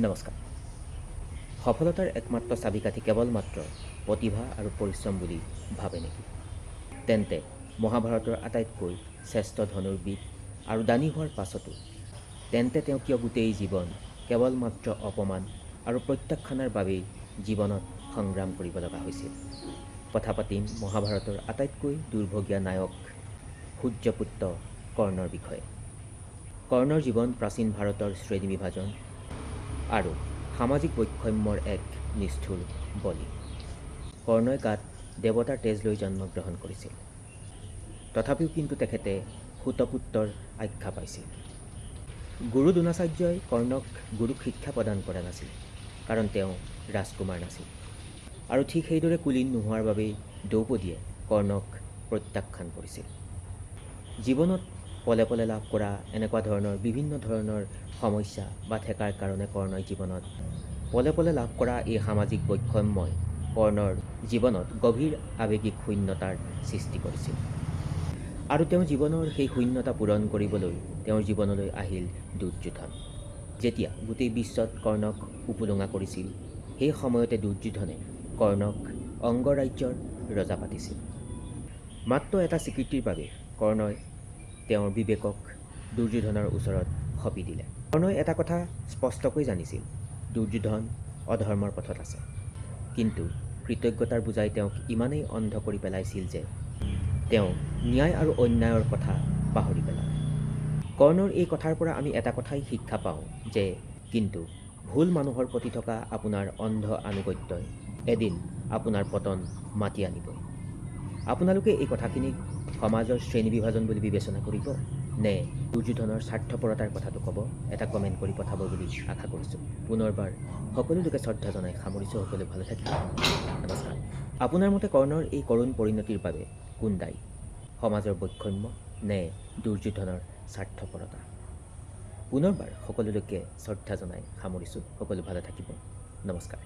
নমস্কাৰ। সফলতাৰ একমাত্ৰ চাবিকাঠি কেৱল মাত্ৰ প্ৰতিভা আৰু পৰিশ্ৰম বুলি ভাবে নেকি? তেন্তে মহাভাৰতৰ আটাইতকৈ শ্ৰেষ্ঠ ধনুৰ্বিদ আৰু দানী হোৱাৰ পাছতো তেওঁ কিয় গোটেই জীৱন কেৱল মাত্ৰ অপমান আৰু প্ৰত্যাখ্যানৰ বাবেই জীৱনত সংগ্ৰাম কৰিব লগা হৈছিল? কথা পাতিম মহাভাৰতৰ আটাইতকৈ দুৰ্ভগীয়া নায়ক সূৰ্যপুত্ৰ কৰ্ণৰ বিষয়ে। কৰ্ণৰ জীৱন প্ৰাচীন ভাৰতৰ শ্ৰেণী বিভাজন আৰু সামাজিক বৈষম্যৰ এক নিষ্ঠুৰ বলি। কৰ্ণই গাত দেৱতাৰ তেজ লৈ জন্মগ্ৰহণ কৰিছিল। তথাপিও কিন্তু তেখেতে সূতপুত্ৰৰ আখ্যা পাইছিল। গুৰু দ্ৰোণাচাৰ্যই কৰ্ণক গুৰুক শিক্ষা প্ৰদান কৰা নাছিল, কাৰণ তেওঁ ৰাজকুমাৰ নাছিল। আৰু ঠিক সেইদৰে কুলীন নোহোৱাৰ বাবেই দ্ৰৌপদীয়ে কৰ্ণক প্ৰত্যাখ্যান কৰিছিল। জীৱনত পলে পলে লাভ কৰা এনেকুৱা ধৰণৰ বিভিন্ন ধৰণৰ সমস্যা বা ঠেকাৰ কাৰণে কৰ্ণই জীৱনত পলে পলে লাভ কৰা এই সামাজিক বৈষম্যই কৰ্ণৰ জীৱনত গভীৰ আৱেগিক শূন্যতাৰ সৃষ্টি কৰিছিল। আৰু তেওঁ জীৱনৰ সেই শূন্যতা পূৰণ কৰিবলৈ তেওঁৰ জীৱনলৈ আহিল দুৰ্যোধন। যেতিয়া গোটেই বিশ্বত কৰ্ণক উপলুঙা কৰিছিল, সেই সময়তে দুৰ্যোধনে কৰ্ণক অংগৰাজ্যৰ ৰজা পাতিছিল। মাত্ৰ এটা স্বীকৃতিৰ বাবে কৰ্ণই তেওঁৰ বিবেকক দুৰ্যোধনৰ ওচৰত সঁপি দিলে। কৰ্ণই এটা কথা স্পষ্টকৈ জানিছিল, দুৰ্যোধন অধৰ্মৰ পথত আছে। কিন্তু কৃতজ্ঞতাৰ বোজাই তেওঁক ইমানেই অন্ধ কৰি পেলাইছিল যে তেওঁ ন্যায় আৰু অন্যায়ৰ কথা পাহৰি পেলালে। কৰ্ণৰ এই কথাৰ পৰা আমি এটা কথাই শিক্ষা পাওঁ যে কিন্তু ভুল মানুহৰ প্ৰতি থকা আপোনাৰ অন্ধ আনুগত্যই এদিন আপোনাৰ পতন মাতি আনিবই। আপোনালোকে এই কথাখিনিক সমাজৰ শ্ৰেণী বিভাজন বুলি বিবেচনা কৰিব নে দুৰ্যোধনৰ স্বাৰ্থপৰতাৰ কথাটো ক'ব? এটা কমেণ্ট কৰি পঠাব বুলি আশা কৰিছোঁ। পুনৰবাৰ সকলো লোকে শ্ৰদ্ধা জনাই সামৰিছোঁ। সকলো ভালে থাকিব। নমস্কাৰ। আপোনাৰ মতে কৰ্ণৰ এই কৰুণ পৰিণতিৰ বাবে কোন দায়ী? সমাজৰ বৈষম্য নে দুৰ্যোধনৰ স্বাৰ্থপৰতা? পুনৰবাৰ সকলো লোকে শ্ৰদ্ধা জনাই সামৰিছোঁ। সকলো ভালে থাকিব। নমস্কাৰ।